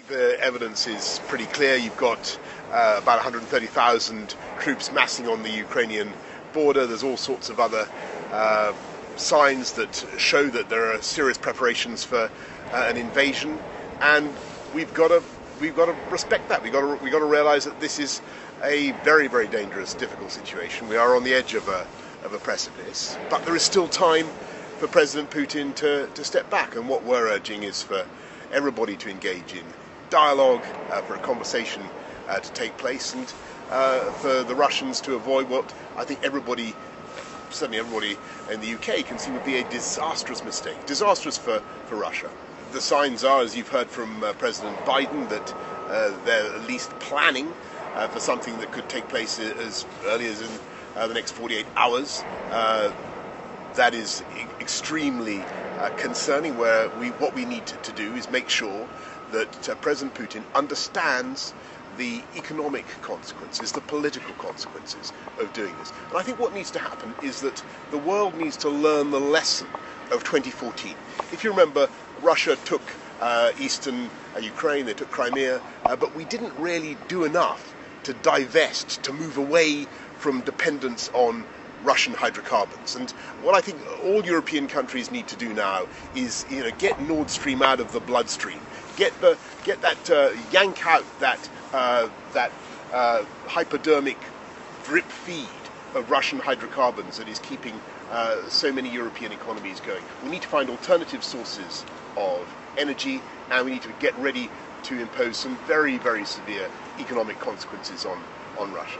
the evidence is pretty clear. You've got about 130,000 troops massing on the Ukrainian border. There's all sorts of other signs that show that there are serious preparations for an invasion, and we've got to respect that. We've got to realize that this is a very, very dangerous, difficult situation. We are on the edge of a precipice, but there is still time for President Putin to step back. And what we're urging is for everybody to engage in dialogue, for a conversation to take place, and for the Russians to avoid what I think everybody, certainly everybody in the UK, can see would be a disastrous mistake, disastrous for Russia. The signs are, as you've heard from President Biden, that they're at least planning for something that could take place as early as in the next 48 hours. That is extremely concerning. What we need to do is make sure that President Putin understands the economic consequences, the political consequences of doing this. And I think what needs to happen is that the world needs to learn the lesson of 2014. If you remember, Russia took eastern Ukraine, they took Crimea, but we didn't really do enough to divest, to move away from dependence on Russian hydrocarbons. And what I think all European countries need to do now is, get Nord Stream out of the bloodstream, yank out that hypodermic drip feed of Russian hydrocarbons that is keeping so many European economies going. We need to find alternative sources of energy, and we need to get ready to impose some very, very severe economic consequences on Russia.